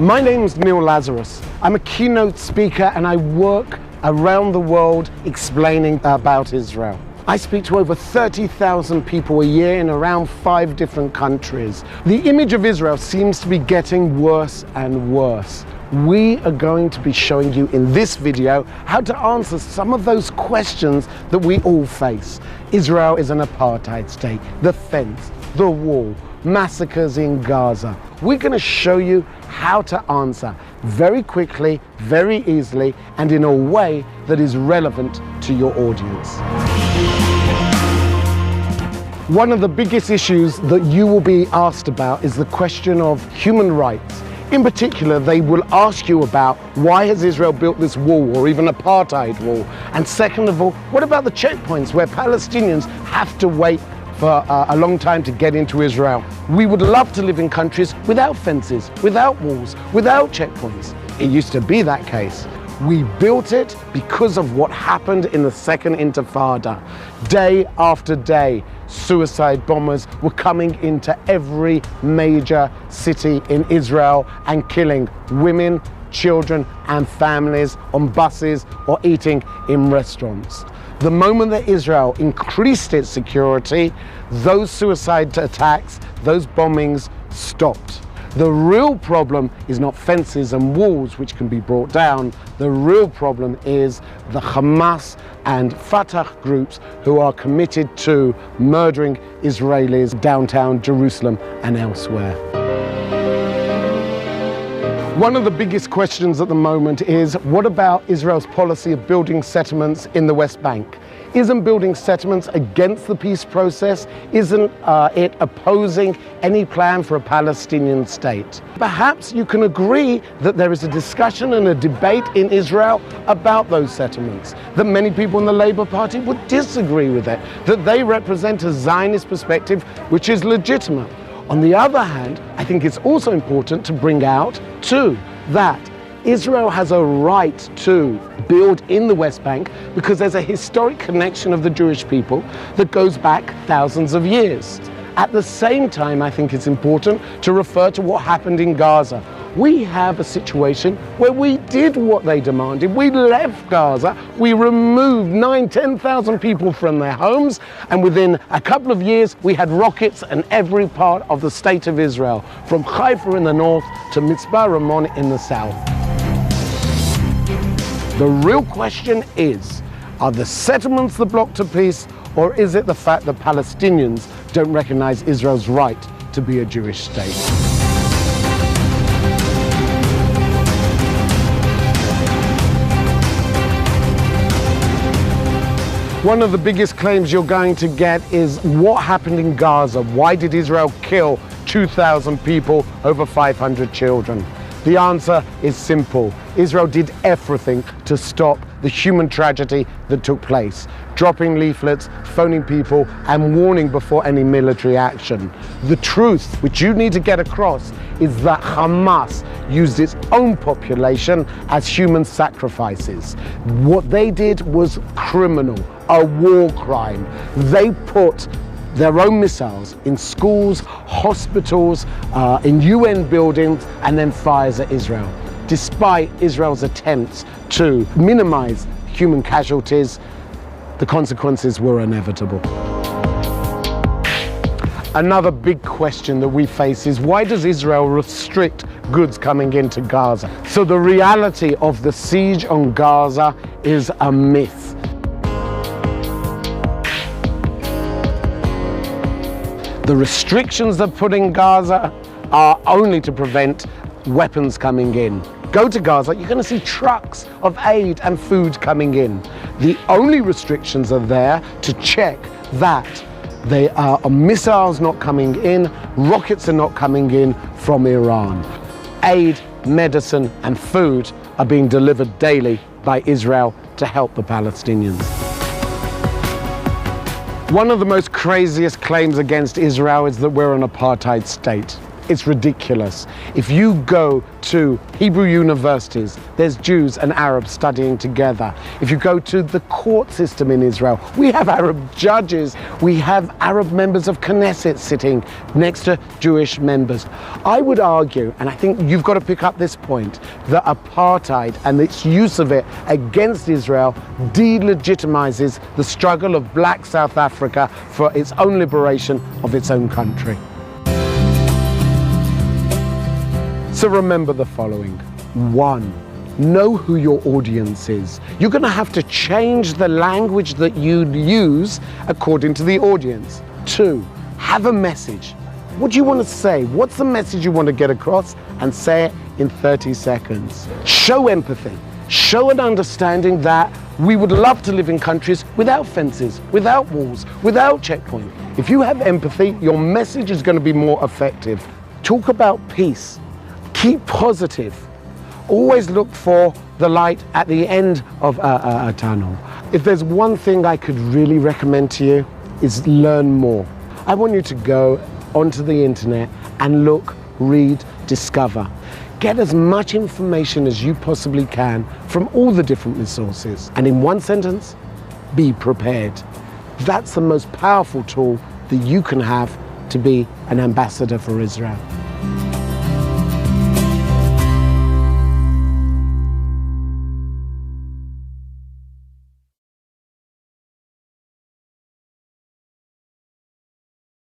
My name's Lazarus. I'm a keynote speaker and I work around the world explaining about Israel. I speak to over 30,000 people a year in around 5 different countries. The image of Israel seems to be getting worse and worse. We are going to be showing you in this video how to answer some of those questions that we all face. Israel is an apartheid state, the fence, the wall, massacres in Gaza. We're going to show you how to answer very quickly, very easily, and in a way that is relevant to your audience. One of the biggest issues that you will be asked about is the question of human rights. In particular, they will ask you about why has Israel built this wall or even apartheid wall? And second of all, what about the checkpoints where Palestinians have to wait for a long time to get into Israel? We would love to live in countries without fences, without walls, without checkpoints. It used to be that case. We built it because of what happened in the Second Intifada. Day after day, suicide bombers were coming into every major city in Israel and killing women, children and families on buses or eating in restaurants. The moment that Israel increased its security, those suicide attacks, those bombings stopped. The real problem is not fences and walls which can be brought down. The real problem is the Hamas and Fatah groups who are committed to murdering Israelis downtown Jerusalem and elsewhere. One of the biggest questions at the moment is, what about Israel's policy of building settlements in the West Bank? Isn't building settlements against the peace process? Isn't it opposing any plan for a Palestinian state? Perhaps you can agree that there is a discussion and a debate in Israel about those settlements, that many people in the Labour Party would disagree with it, that they represent a Zionist perspective which is legitimate. On the other hand, I think it's also important to bring out, too, that Israel has a right to build in the West Bank because there's a historic connection of the Jewish people that goes back thousands of years. At the same time, I think it's important to refer to what happened in Gaza. We have a situation where we did what they demanded. We left Gaza, we removed 10,000 people from their homes, and within a couple of years, we had rockets in every part of the state of Israel, from Haifa in the north to Mitzpah Ramon in the south. The real question is, are the settlements the block to peace, or is it the fact that Palestinians don't recognize Israel's right to be a Jewish state? One of the biggest claims you're going to get is, what happened in Gaza? Why did Israel kill 2,000 people, over 500 children? The answer is simple. Israel did everything to stop the human tragedy that took place, dropping leaflets, phoning people, and warning before any military action. The truth, which you need to get across, is that Hamas used its own population as human sacrifices. What they did was criminal, a war crime. They put their own missiles in schools, hospitals, in UN buildings, and then fires at Israel. Despite Israel's attempts to minimize human casualties, the consequences were inevitable. Another big question that we face is, why does Israel restrict goods coming into Gaza? So the reality of the siege on Gaza is a myth. The restrictions they're putting in Gaza are only to prevent weapons coming in. Go to Gaza, you're going to see trucks of aid and food coming in. The only restrictions are there to check that there are missiles not coming in, rockets are not coming in from Iran. Aid, medicine and food are being delivered daily by Israel to help the Palestinians. One of the most craziest claims against Israel is that we're an apartheid state. It's ridiculous. If you go to Hebrew universities, there's Jews and Arabs studying together. If you go to the court system in Israel, we have Arab judges, we have Arab members of Knesset sitting next to Jewish members. I would argue, and I think you've got to pick up this point, that apartheid and its use of it against Israel delegitimizes the struggle of black South Africa for its own liberation of its own country. So remember the following. 1, know who your audience is. You're going to have to change the language that you use according to the audience. 2, have a message. What do you want to say? What's the message you want to get across? And say it in 30 seconds. Show empathy. Show an understanding that we would love to live in countries without fences, without walls, without checkpoints. If you have empathy, your message is going to be more effective. Talk about peace. Keep positive. Always look for the light at the end of a tunnel. If there's one thing I could really recommend to you, is learn more. I want you to go onto the internet and look, read, discover. Get as much information as you possibly can from all the different resources. And in one sentence, be prepared. That's the most powerful tool that you can have to be an ambassador for Israel.